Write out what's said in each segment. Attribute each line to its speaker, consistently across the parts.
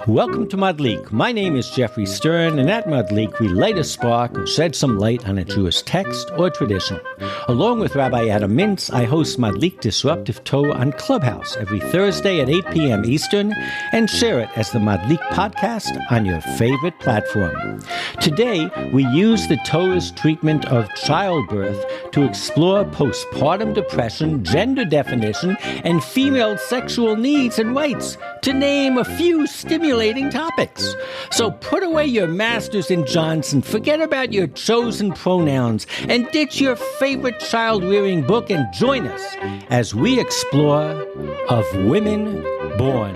Speaker 1: Welcome to Madlik. My name is Geoffrey Stern, and at Madlik we light a spark or shed some light on a Jewish text or tradition. Along with Rabbi Mintz, I host Madlik Disruptive Torah on Clubhouse every Thursday at 8 p.m. Eastern and share it as the Madlik podcast on your favorite platform. Today, we use the Torah's treatment of childbirth to explore postpartum depression, gender definition, and female sexual needs and rights, to name a few stimulating topics. So put away your Masters and Johnson, forget about your chosen pronouns, and ditch your favorite child-rearing book and join us as we explore Of Women Born.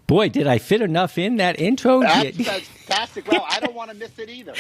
Speaker 1: Boy, did I fit enough in that intro?
Speaker 2: That's fantastic. Well, I don't want to miss it either.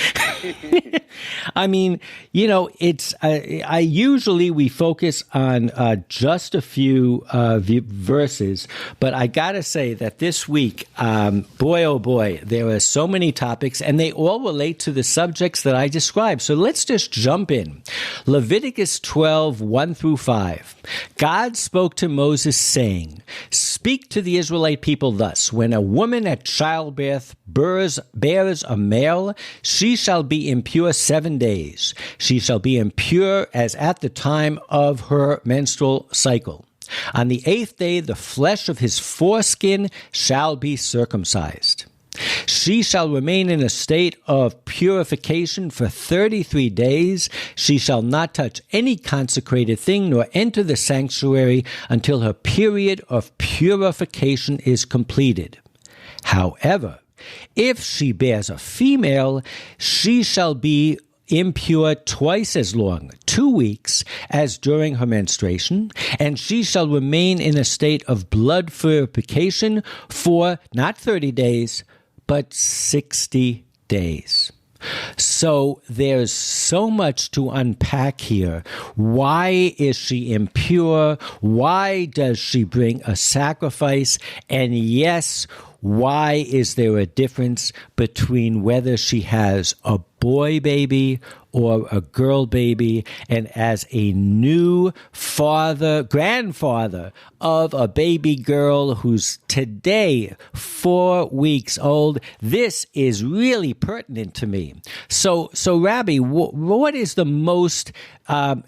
Speaker 1: I mean, you know, it's we focus on just a few verses, but I got to say that this week, boy, oh boy, there are so many topics, and they all relate to the subjects that I described. So let's just jump in. Leviticus 12, 1 through 5. God spoke to Moses, saying, "Speak to the Israelite people thus, when a woman at childbirth bears a male, she shall be impure 7 days. She shall be impure as at the time of her menstrual cycle. On the 8th day, the flesh of his foreskin shall be circumcised. She shall remain in a state of purification for 33 days. She shall not touch any consecrated thing nor enter the sanctuary until her period of purification is completed. However, if she bears a female, she shall be impure twice as long, 2 weeks, as during her menstruation, and she shall remain in a state of blood purification for not 30 days, but 60 days. So there's so much to unpack here. Why is she impure? Why does she bring a sacrifice? And yes, why is there a difference between whether she has a boy baby or a girl baby? And as a new grandfather of a baby girl who's today 4 weeks old, this is really pertinent to me. So Rabbi, what is the most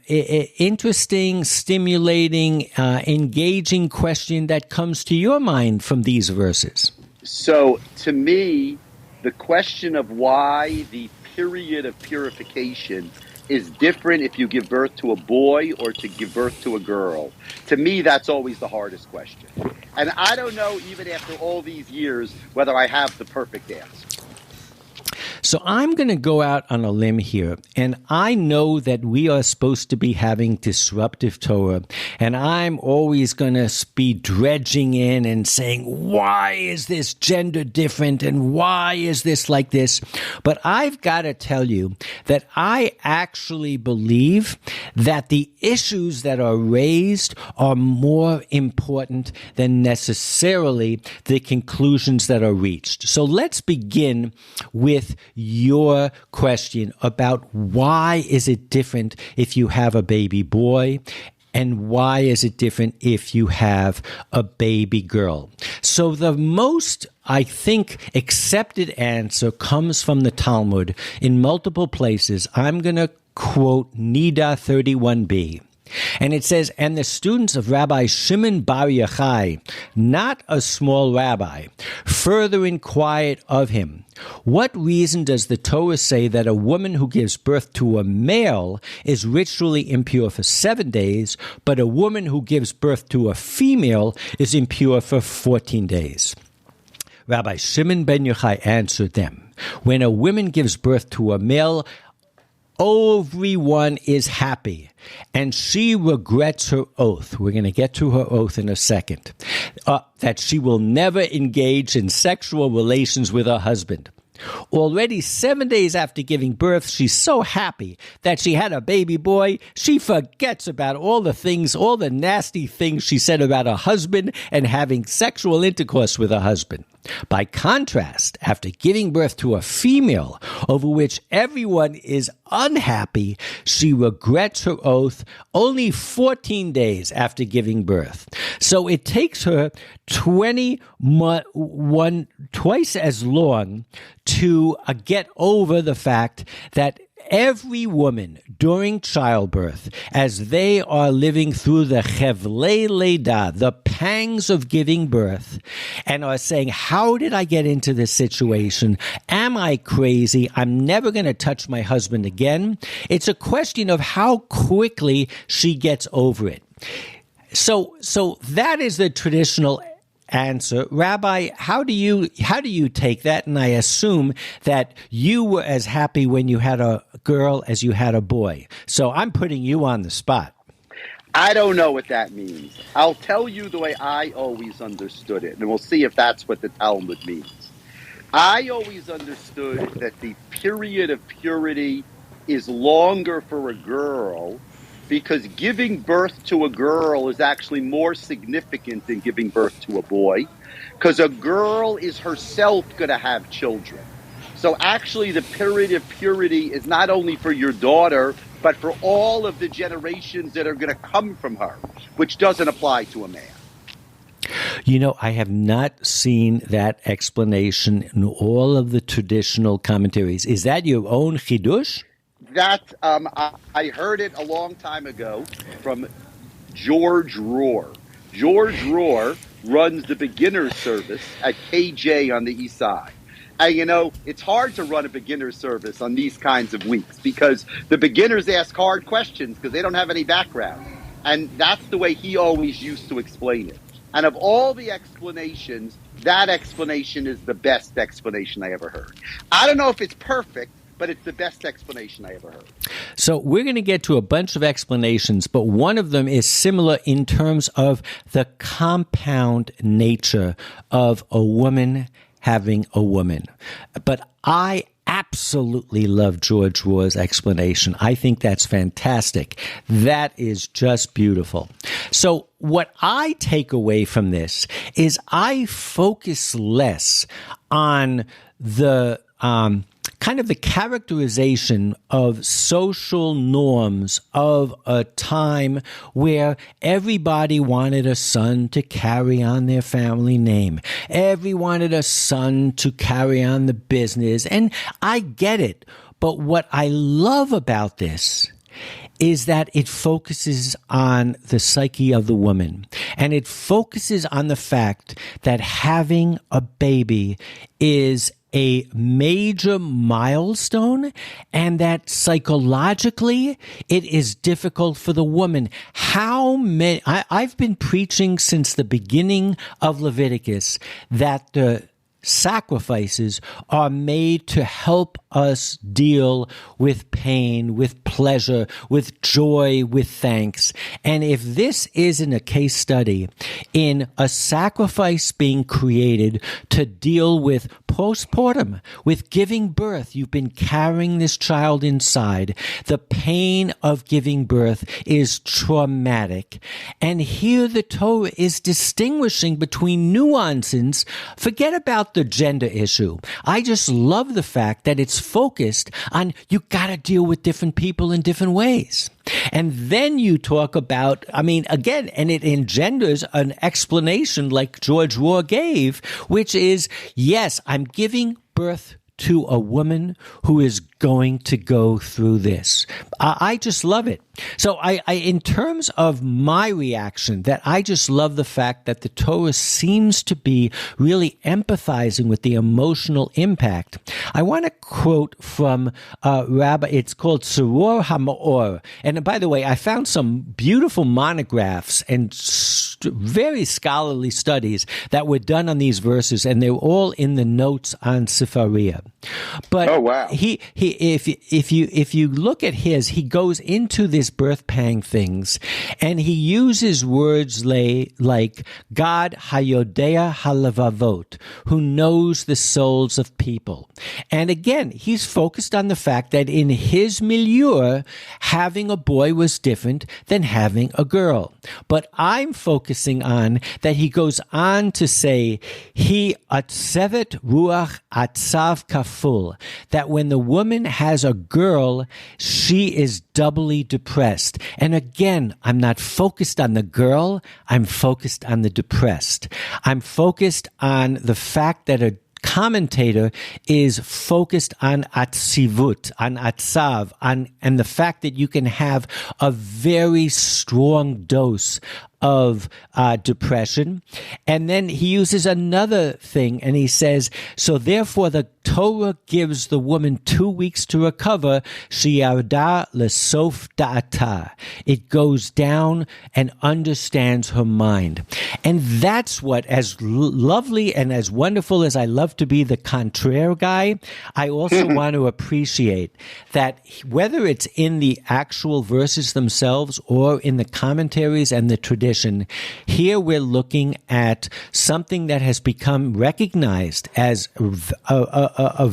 Speaker 1: interesting, stimulating, engaging question that comes to your mind from these verses?
Speaker 2: So, to me, the question of why the period of purification is different if you give birth to a boy or to give birth to a girl. To me, that's always the hardest question. And I don't know, even after all these years, whether I have the perfect answer.
Speaker 1: So I'm going to go out on a limb here, and I know that we are supposed to be having disruptive Torah, and I'm always going to be dredging in and saying, why is this gender different, and why is this like this? But I've got to tell you that I actually believe that the issues that are raised are more important than necessarily the conclusions that are reached. So let's begin with your question about why is it different if you have a baby boy and why is it different if you have a baby girl. So the most, I think, accepted answer comes from the Talmud in multiple places. I'm going to quote Nida 31b. And it says, and the students of Rabbi Shimon Bar Yochai, not a small rabbi, further inquired of him, what reason does the Torah say that a woman who gives birth to a male is ritually impure for 7 days, but a woman who gives birth to a female is impure for 14 days? Rabbi Shimon ben Yochai answered them, when a woman gives birth to a male, everyone is happy, and she regrets her oath. We're going to get to her oath in a second. That she will never engage in sexual relations with her husband. Already 7 days after giving birth, she's so happy that she had a baby boy, she forgets about all the nasty things she said about her husband and having sexual intercourse with her husband. By contrast, after giving birth to a female over which everyone is unhappy, she regrets her oath only 14 days after giving birth. So it takes her twice as long to get over the fact that every woman during childbirth, as they are living through the chevlei leida, the pangs of giving birth, and are saying, how did I get into this situation? Am I crazy? I'm never going to touch my husband again. It's a question of how quickly she gets over it. So that is the traditional answer. Rabbi, how do you take that? And I assume that you were as happy when you had a girl as you had a boy. So I'm putting you on the spot.
Speaker 2: I don't know what that means. I'll tell you the way I always understood it, and we'll see if that's what the Talmud means. I always understood that the period of purity is longer for a girl because giving birth to a girl is actually more significant than giving birth to a boy, because a girl is herself going to have children. So actually the period of purity is not only for your daughter, but for all of the generations that are going to come from her, which doesn't apply to a man.
Speaker 1: You know, I have not seen that explanation in all of the traditional commentaries. Is that your own chidush?
Speaker 2: That I heard it a long time ago from George Rohr. George Rohr runs the beginner service at KJ on the East Side. And, you know, it's hard to run a beginner service on these kinds of weeks because the beginners ask hard questions because they don't have any background. And that's the way he always used to explain it. And of all the explanations, that explanation is the best explanation I ever heard. I don't know if it's perfect, but it's the best explanation I ever heard.
Speaker 1: So we're going to get to a bunch of explanations, but one of them is similar in terms of the compound nature of a woman having a woman. But I absolutely love George Rohr's explanation. I think that's fantastic. That is just beautiful. So what I take away from this is I focus less on the kind of the characterization of social norms of a time where everybody wanted a son to carry on their family name. Everyone wanted a son to carry on the business. And I get it. But what I love about this is that it focuses on the psyche of the woman. And it focuses on the fact that having a baby is a major milestone, and that psychologically it is difficult for the woman. I've been preaching since the beginning of Leviticus that the sacrifices are made to help us deal with pain, with pleasure, with joy, with thanks. And if this isn't a case study in a sacrifice being created to deal with postpartum, with giving birth, you've been carrying this child inside. The pain of giving birth is traumatic. And here the Torah is distinguishing between nuances. Forget about the gender issue. I just love the fact that it's focused on you got to deal with different people in different ways. And then you talk about, again, and it engenders an explanation like George Rohr gave, which is, yes, I'm giving birth to a woman who is going to go through this. I just love it. So I in terms of my reaction, that I just love the fact that the Torah seems to be really empathizing with the emotional impact. I want to quote from Rabbi, it's called Soror HaMaor. And by the way, I found some beautiful monographs and very scholarly studies that were done on these verses, and they're all in the notes on Sefaria. But
Speaker 2: oh, wow.
Speaker 1: If you look at his, he goes into this his birth pang things, and he uses words like God Hayodea Halavavot, who knows the souls of people. And again, he's focused on the fact that in his milieu, having a boy was different than having a girl. But I'm focusing on that he goes on to say, he atsevet ruach atzav kaful, that when the woman has a girl, she is doubly depressed. And again, I'm not focused on the girl, I'm focused on the depressed. I'm focused on the fact that a commentator is focused on atzivut, on atzav, and the fact that you can have a very strong dose of depression. And then he uses another thing, and he says, so therefore the Torah gives the woman 2 weeks to recover. Sheyarda lesof da'ata. It goes down and understands her mind. And that's what, as lovely and as wonderful as I love to be the contraire guy, I also want to appreciate that whether it's in the actual verses themselves or in the commentaries and the tradition, here we're looking at something that has become recognized as of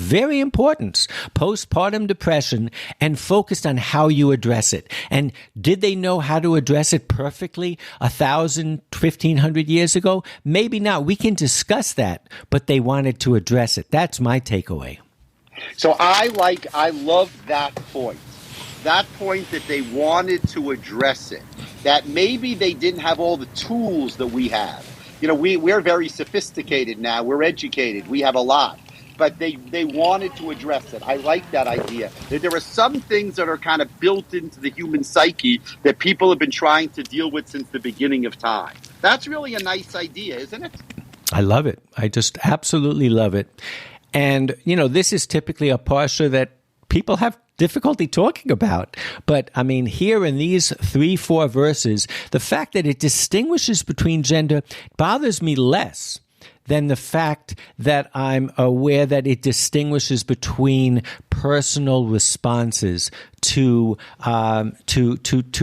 Speaker 1: very importance, postpartum depression, and focused on how you address it. And did they know how to address it perfectly 1,000, 1,500 years ago? Maybe not. We can discuss that, but they wanted to address it. That's my takeaway.
Speaker 2: So I love that point. That point that they wanted to address it. That maybe they didn't have all the tools that we have. You know, we're very sophisticated now. We're educated. We have a lot. But they wanted to address it. I like that idea. That there are some things that are kind of built into the human psyche that people have been trying to deal with since the beginning of time. That's really a nice idea, isn't it?
Speaker 1: I love it. I just absolutely love it. And, you know, this is typically a parsha that people have difficulty talking about. But, I mean, here in these 3-4 verses, the fact that it distinguishes between gender bothers me less than the fact that I'm aware that it distinguishes between personal responses to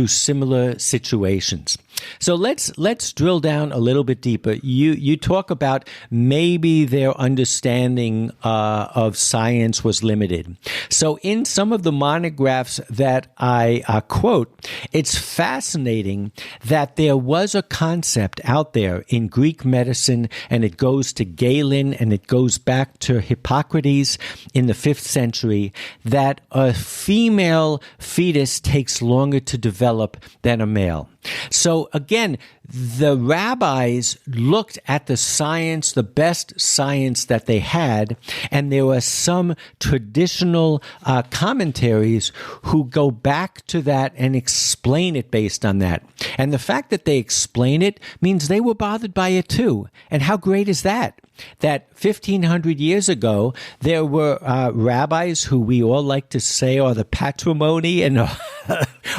Speaker 1: similar situations. So let's drill down a little bit deeper. You talk about maybe their understanding of science was limited. So in some of the monographs that I quote, it's fascinating that there was a concept out there in Greek medicine, and it goes to Galen and it goes back to Hippocrates in the 5th century, that a female fetus takes longer to develop than a male. So again, the rabbis looked at the science, the best science that they had, and there were some traditional commentaries who go back to that and explain it based on that. And the fact that they explain it means they were bothered by it too. And how great is that? That 1,500 years ago, there were rabbis who we all like to say are the patrimony and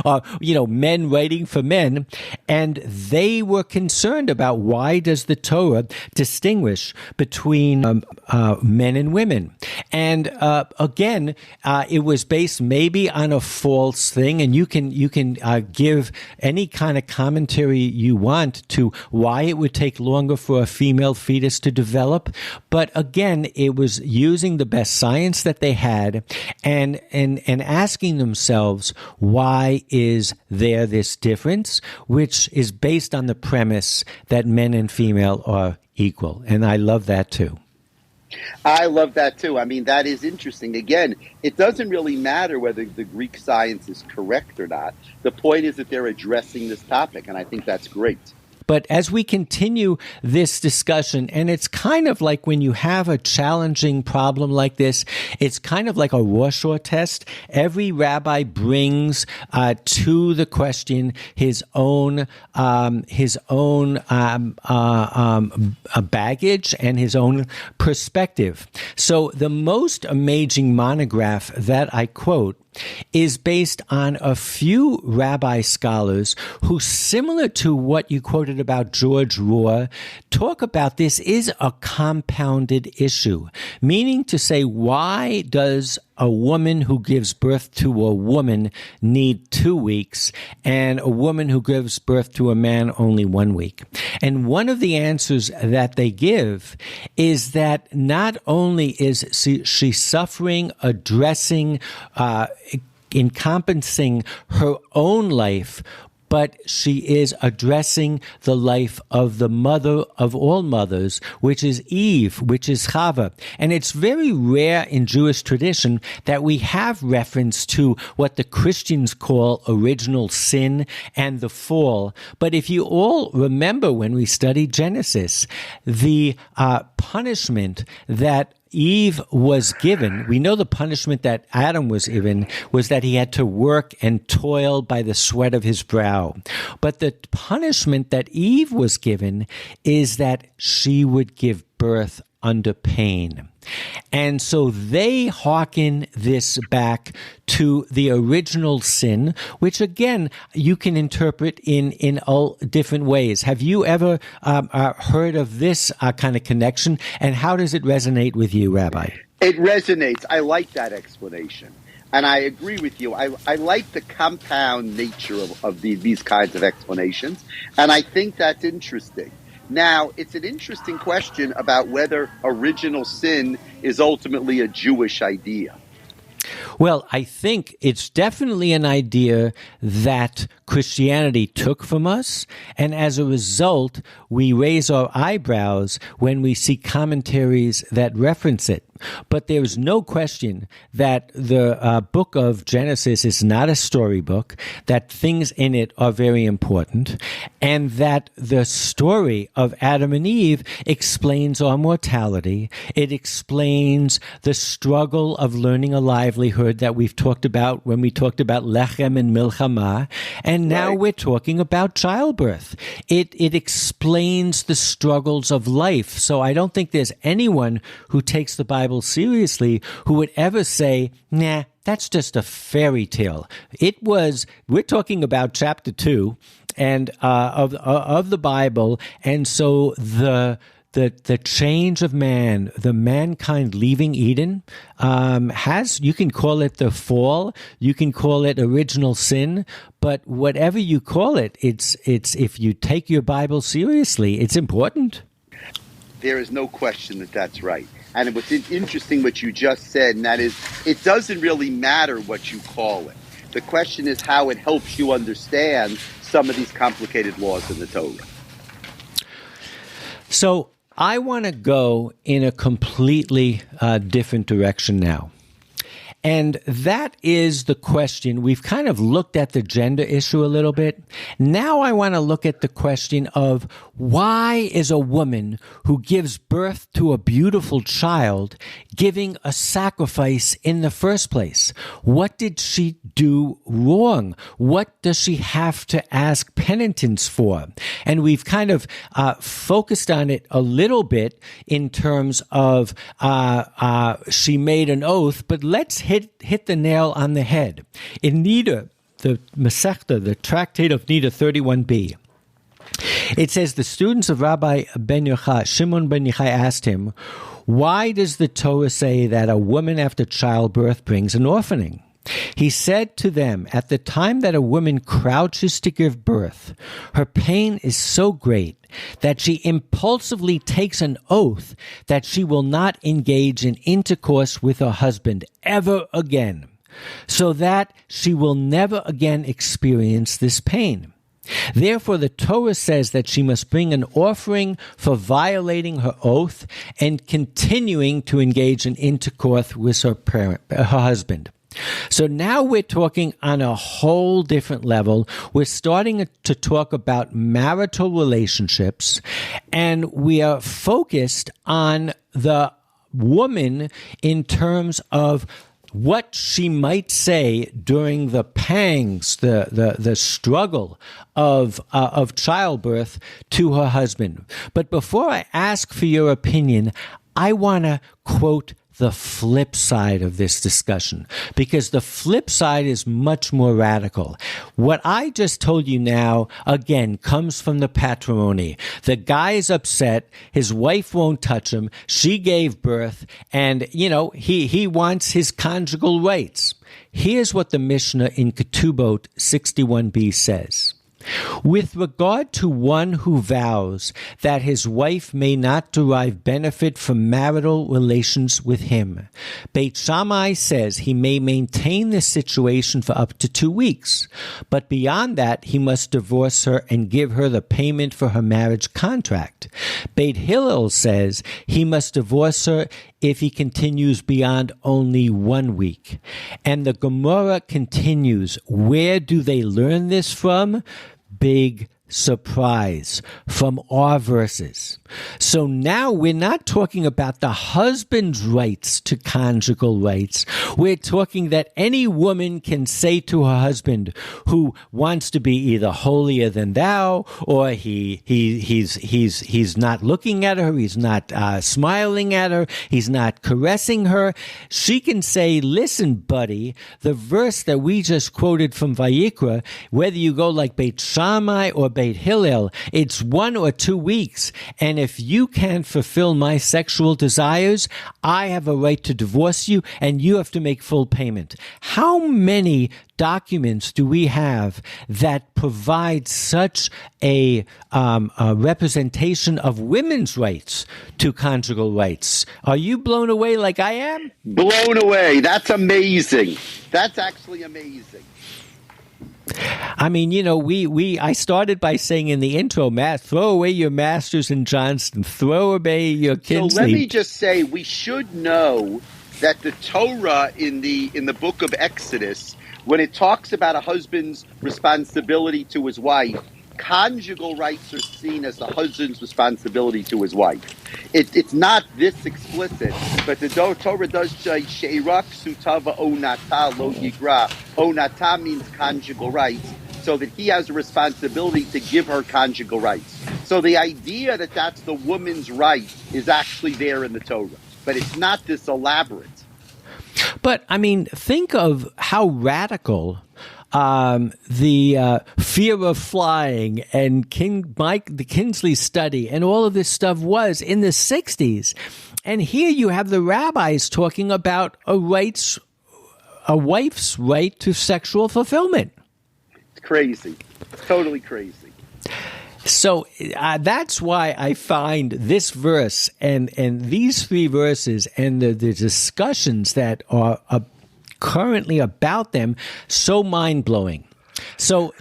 Speaker 1: are, men writing for men, and they were concerned about why does the Torah distinguish between men and women. And again, it was based maybe on a false thing, and you can give any kind of commentary you want to why it would take longer for a female fetus to develop. But again, it was using the best science that they had and asking themselves, why is there this difference, which is based on the premise that men and female are equal. And I love that too.
Speaker 2: I love that too. I mean, that is interesting. Again, it doesn't really matter whether the Greek science is correct or not. The point is that they're addressing this topic, and I think that's great.
Speaker 1: But as we continue this discussion, and it's kind of like when you have a challenging problem like this, it's kind of like a Rorschach test. Every rabbi brings to the question his own baggage and his own perspective. So the most amazing monograph that I quote is based on a few rabbi scholars who, similar to what you quoted about George Rohr, talk about this is a compounded issue, meaning to say, why does a woman who gives birth to a woman need 2 weeks, and a woman who gives birth to a man only 1 week. And one of the answers that they give is that not only is she suffering, addressing, encompassing her own life, but she is addressing the life of the mother of all mothers, which is Eve, which is Chava. And it's very rare in Jewish tradition that we have reference to what the Christians call original sin and the fall. But if you all remember when we studied Genesis, the punishment that Eve was given, we know the punishment that Adam was given was that he had to work and toil by the sweat of his brow. But the punishment that Eve was given is that she would give birth under pain. And so they hearken this back to the original sin, which again, you can interpret in all different ways. Have you ever heard of this kind of connection? And how does it resonate with you, Rabbi?
Speaker 2: It resonates. I like that explanation. And I agree with you. I like the compound nature of these kinds of explanations. And I think that's interesting. Now, it's an interesting question about whether original sin is ultimately a Jewish idea.
Speaker 1: Well, I think it's definitely an idea that Christianity took from us, and as a result, we raise our eyebrows when we see commentaries that reference it. But there is no question that the book of Genesis is not a storybook, that things in it are very important, and that the story of Adam and Eve explains our mortality. It explains the struggle of learning a livelihood that we've talked about when we talked about lechem and milchama, and now we're talking about childbirth. It explains the struggles of life. So I don't think there's anyone who takes the Bible seriously who would ever say, nah, that's just a fairy tale. We're talking about chapter 2 and of the Bible, and so the change of man, the mankind leaving Eden, you can call it the fall, you can call it original sin, but whatever you call it, it's if you take your Bible seriously, it's important.
Speaker 2: There is no question that that's right. And what's interesting what you just said, and that is, it doesn't really matter what you call it. The question is how it helps you understand some of these complicated laws in the Torah.
Speaker 1: So I want to go in a completely different direction now. And that is the question. We've kind of looked at the gender issue a little bit. Now I want to look at the question of why is a woman who gives birth to a beautiful child giving a sacrifice in the first place? What did she do wrong? What does she have to ask penitence for? And we've kind of focused on it a little bit in terms of she made an oath, but let's hit the nail on the head. In Nida, the Masechta, the Tractate of Nida 31b, it says the students of Rabbi Ben Yochai, Shimon ben Yochai, asked him, why does the Torah say that a woman after childbirth brings an orphaning? He said to them, at the time that a woman crouches to give birth, her pain is so great that she impulsively takes an oath that she will not engage in intercourse with her husband ever again, so that she will never again experience this pain. Therefore, the Torah says that she must bring an offering for violating her oath and continuing to engage in intercourse with her husband. So now we're talking on a whole different level. We're starting to talk about marital relationships, and we are focused on the woman in terms of what she might say during the pangs, the struggle of childbirth to her husband. But before I ask for your opinion, I want to quote the flip side of this discussion, because the flip side is much more radical. What I just told you now, again, comes from the patrimony. The guy's upset. His wife won't touch him. She gave birth, and, he wants his conjugal rights. Here's what the Mishnah in Ketubot 61b says. With regard to one who vows that his wife may not derive benefit from marital relations with him, Beit Shammai says he may maintain this situation for up to 2 weeks, but beyond that he must divorce her and give her the payment for her marriage contract. Beit Hillel says he must divorce her if he continues beyond only 1 week. And the Gemara continues, where do they learn this from? Big surprise, from our verses. So now we're not talking about the husband's rights to conjugal rights. We're talking that any woman can say to her husband who wants to be either holier than thou, or he's not looking at her, he's not smiling at her, he's not caressing her. She can say, listen, buddy, the verse that we just quoted from Vayikra, whether you go like Beit Shammai or Beit Hillel, it's 1 or 2 weeks, and if you can't fulfill my sexual desires, I have a right to divorce you, and you have to make full payment. How many documents do we have that provide such a representation of women's rights to conjugal rights? Are you blown away like I am?
Speaker 2: Blown away. That's amazing. That's actually amazing.
Speaker 1: I mean, I started by saying in the intro, Matt, throw away your masters in Johnston, throw away your Kinsley.
Speaker 2: So let me just say, we should know that the Torah in the book of Exodus, when it talks about a husband's responsibility to his wife, conjugal rights are seen as the husband's responsibility to his wife. It's not this explicit, but the Torah does say, She'erak sutava onata lo yigra. Onata means conjugal rights, so that he has a responsibility to give her conjugal rights. So the idea that that's the woman's right is actually there in the Torah, but it's not this elaborate.
Speaker 1: But, I mean, think of how radical the fear of flying and the Kinsley study and all of this stuff was in the 60s. And here you have the rabbis talking about a wife's right to sexual fulfillment.
Speaker 2: It's crazy. Totally crazy.
Speaker 1: So that's why I find this verse and these 3 verses and the discussions that are currently about them so mind-blowing. So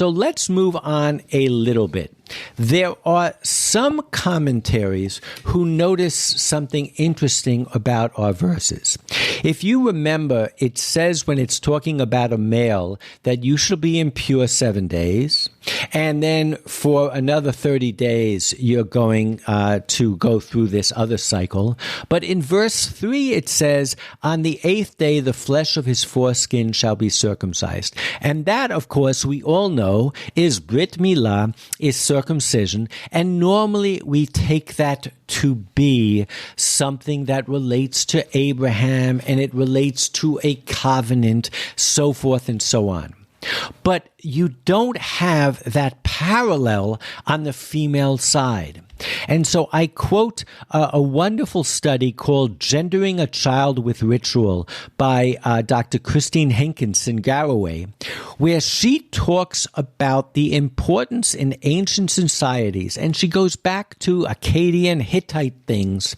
Speaker 1: let's move on a little bit. There are some commentaries who notice something interesting about our verses. If you remember, it says when it's talking about a male that you shall be impure 7 days, and then for another 30 days you're going to go through this other cycle. But in verse 3 it says, on the 8th day the flesh of his foreskin shall be circumcised. And that, of course, we all know is Brit Milah, is circumcision, and normally we take that to be something that relates to Abraham and it relates to a covenant, so forth and so on. But you don't have that parallel on the female side. And so I quote a wonderful study called Gendering a Child with Ritual by Dr. Christine Hankinson Garraway, where she talks about the importance in ancient societies, and she goes back to Akkadian Hittite things,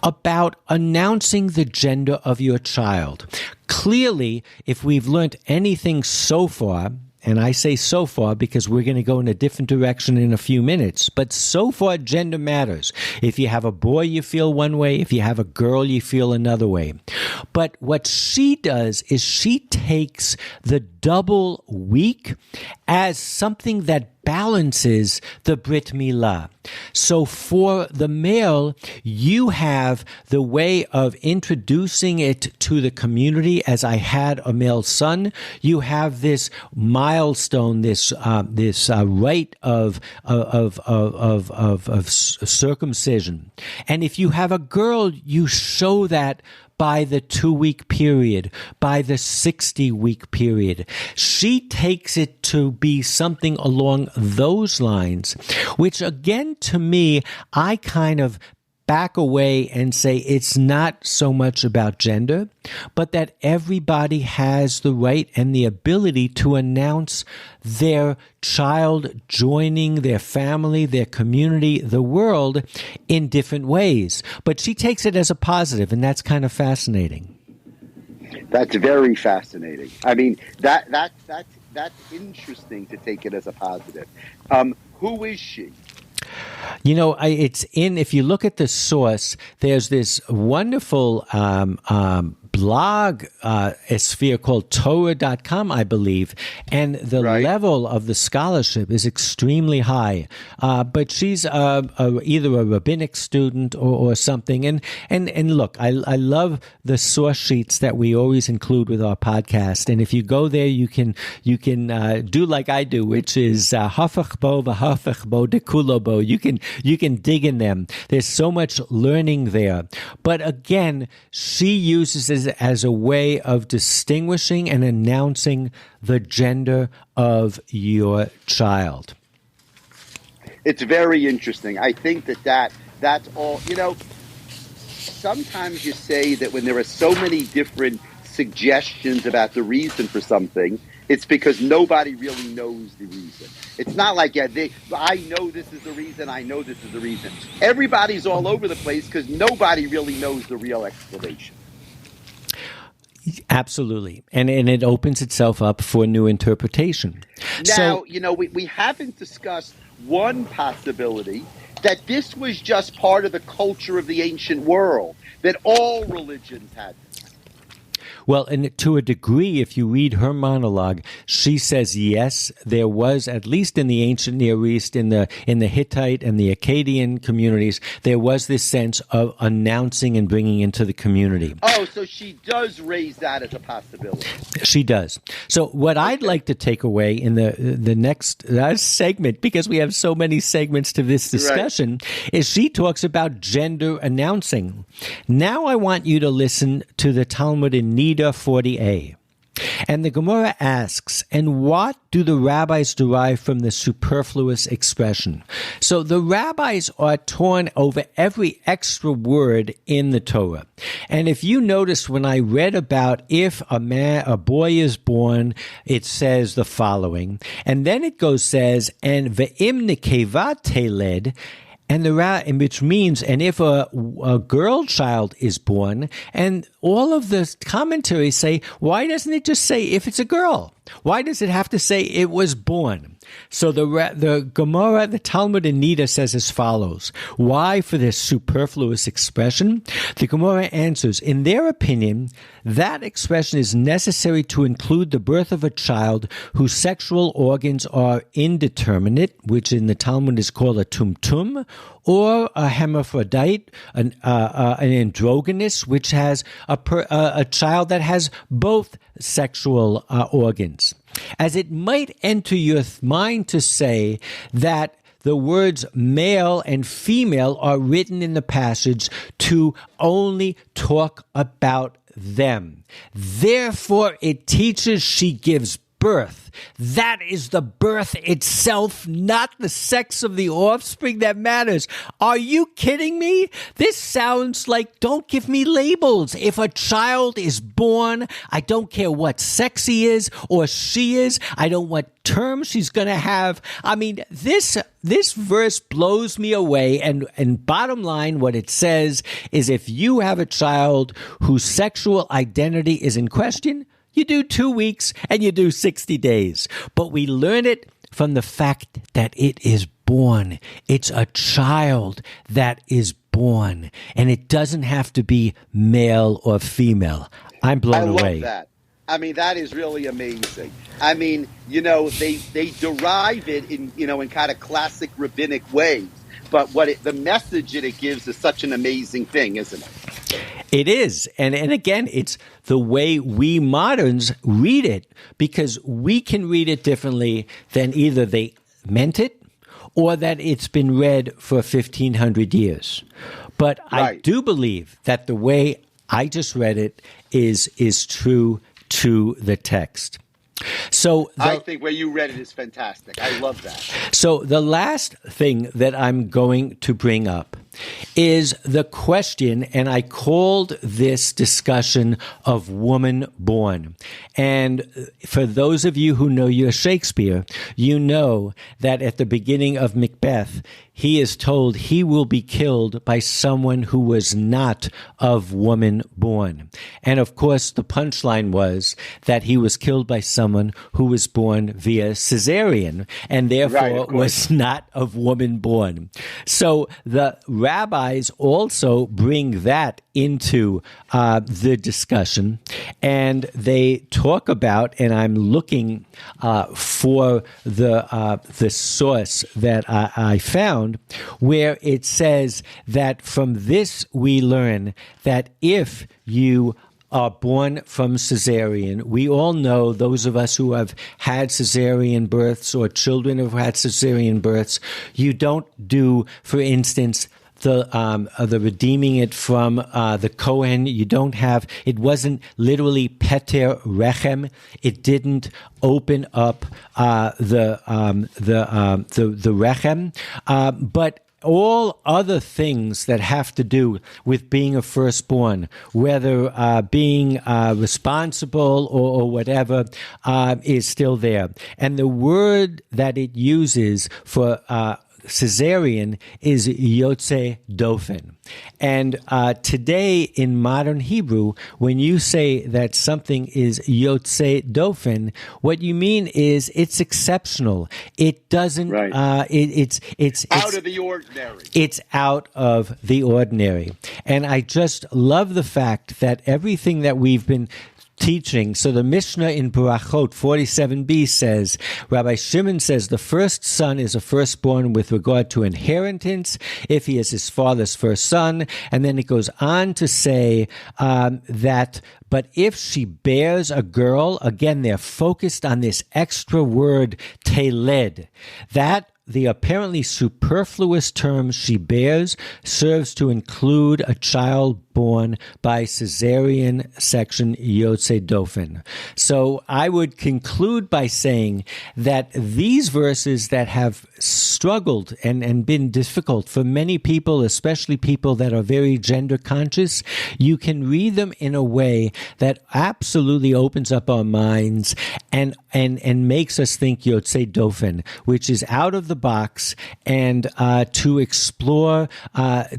Speaker 1: about announcing the gender of your child. Clearly, if we've learned anything so far, and I say so far because we're going to go in a different direction in a few minutes, but so far gender matters. If you have a boy, you feel one way. If you have a girl, you feel another way. But what she does is she takes the double week as something that balances the Brit Milah. So for the male, you have the way of introducing it to the community. As I had a male son, you have this milestone, this rite of circumcision. And if you have a girl, you show that by the 2-week period, by the 60-week period. She takes it to be something along those lines, which again, to me, I kind of back away and say it's not so much about gender, but that everybody has the right and the ability to announce their child joining their family, their community, the world in different ways. But she takes it as a positive, and that's kind of fascinating.
Speaker 2: That's very fascinating. I mean, that's interesting to take it as a positive. Who is she?
Speaker 1: You know, if you look at the source, there's this wonderful blog sphere called Torah.com, I believe, and the level of the scholarship is extremely high. But she's either a rabbinic student or something. And look, I love the source sheets that we always include with our podcast. And if you go there, you can do like I do, which is hafach bo v'hafach bo dekulo bo. You can dig in them. There's so much learning there. But again, she uses it as a way of distinguishing and announcing the gender of your child.
Speaker 2: It's very interesting. I think that's all. You know, sometimes you say that when there are so many different suggestions about the reason for something, it's because nobody really knows the reason. It's not like, I know this is the reason, I know this is the reason. Everybody's all over the place because nobody really knows the real explanation.
Speaker 1: Absolutely. And it opens itself up for new interpretation.
Speaker 2: Now, we haven't discussed one possibility, that this was just part of the culture of the ancient world, that all religions had this.
Speaker 1: Well, and to a degree, if you read her monologue, she says, yes, there was, at least in the ancient Near East, in the Hittite and the Akkadian communities, there was this sense of announcing and bringing into the community.
Speaker 2: Oh, so she does raise that as a possibility.
Speaker 1: She does. So what I'd like to take away in the next segment, because we have so many segments to this discussion, is she talks about gender announcing. Now I want you to listen to the Talmud in Nida 40a. And the Gemara asks, and what do the rabbis derive from the superfluous expression? So the rabbis are torn over every extra word in the Torah. And if you notice, when I read about if a boy is born, it says the following. And then it says, and ve'im nekeva teled, and which means, and if a girl child is born, and all of the commentaries say, why doesn't it just say if it's a girl? Why does it have to say it was born? So the Gemara, the Talmud in Nida says as follows. Why for this superfluous expression? The Gemara answers, in their opinion, that expression is necessary to include the birth of a child whose sexual organs are indeterminate, which in the Talmud is called a tumtum, or a hermaphrodite, an androgynous, which has a child that has both sexual organs. As it might enter your mind to say that the words male and female are written in the passage to only talk about them. Therefore, it teaches she gives birth. That is the birth itself, not the sex of the offspring that matters. Are you kidding me? This sounds like, don't give me labels. If a child is born, I don't care what sex he is or she is. I don't know what term she's going to have. I mean, this verse blows me away. And bottom line, what it says is if you have a child whose sexual identity is in question, you do 2 weeks and you do 60 days. But we learn it from the fact that it is born. It's a child that is born. And it doesn't have to be male or female. I'm blown away.
Speaker 2: I love that. I mean, that is really amazing. I mean, they derive it in kind of classic rabbinic ways. But the message that it gives is such an amazing thing, isn't it?
Speaker 1: It is. And again, it's the way we moderns read it, because we can read it differently than either they meant it or that it's been read for 1,500 years. But right. I do believe that the way I just read it is true to the text. So
Speaker 2: I think where you read it is fantastic. I love that.
Speaker 1: So the last thing that I'm going to bring up is the question, and I called this discussion of woman born. And for those of you who know your Shakespeare, you know that at the beginning of Macbeth, he is told he will be killed by someone who was not of woman born. And of course, the punchline was that he was killed by someone who was born via cesarean and therefore was not of woman born. So the rabbis also bring that into the discussion, and they talk about, and I'm looking for the source that I found, where it says that from this we learn that if you are born from cesarean. We all know, those of us who have had cesarean births or children who have had cesarean births, you don't do, for instance, the redeeming it from the Kohen. You don't have, it wasn't literally Peter Rechem. It didn't open up the Rechem, but all other things that have to do with being a firstborn, whether being responsible or whatever, is still there. And the word that it uses for cesarean is yotze dofen. And today in modern Hebrew, when you say that something is yotze dofen, what you mean is it's exceptional. It doesn't. Right. It's
Speaker 2: out of the ordinary.
Speaker 1: It's out of the ordinary. And I just love the fact that everything that we've been teaching. So the Mishnah in Barachot 47b says, Rabbi Shimon says the first son is a firstborn with regard to inheritance if he is his father's first son. And then it goes on to say that, but if she bears a girl, again, they're focused on this extra word, teled, that the apparently superfluous term she bears serves to include a child born by cesarean section yotze dofen. So I would conclude by saying that these verses that have struggled and been difficult for many people, especially people that are very gender conscious, you can read them in a way that absolutely opens up our minds and makes us think yotze dofen, which is out of the box, and to explore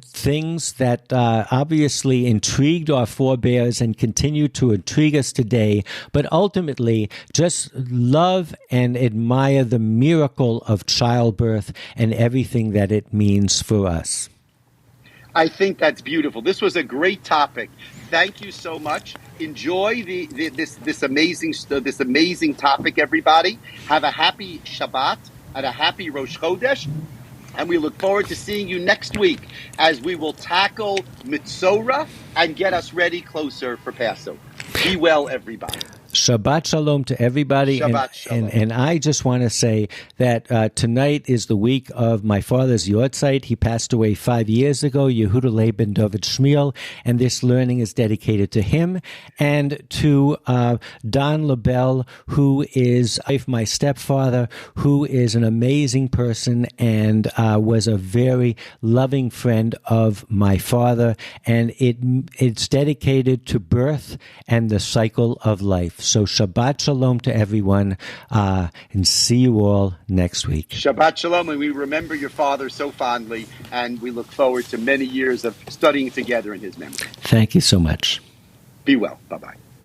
Speaker 1: things that obviously intrigued our forebears and continue to intrigue us today, but ultimately just love and admire the miracle of childbirth and everything that it means for us.
Speaker 2: I think that's beautiful. This was a great topic. Thank you so much. Enjoy this amazing topic, everybody. Have a happy Shabbat and a happy Rosh Chodesh. And we look forward to seeing you next week as we will tackle Mitzorah and get us ready closer for Passover. Be well, everybody.
Speaker 1: Shabbat Shalom to everybody.
Speaker 2: Shabbat Shalom.
Speaker 1: And I just want to say that tonight is the week of my father's Yortzeit. He passed away 5 years ago, Yehuda Leib ben David Shmuel, and this learning is dedicated to him and to Don LaBelle, who is my stepfather, who is an amazing person and was a very loving friend of my father. And it's dedicated to birth and the cycle of life. So Shabbat Shalom to everyone, and see you all next week.
Speaker 2: Shabbat Shalom, and we remember your father so fondly, and we look forward to many years of studying together in his memory.
Speaker 1: Thank you so much.
Speaker 2: Be well. Bye-bye.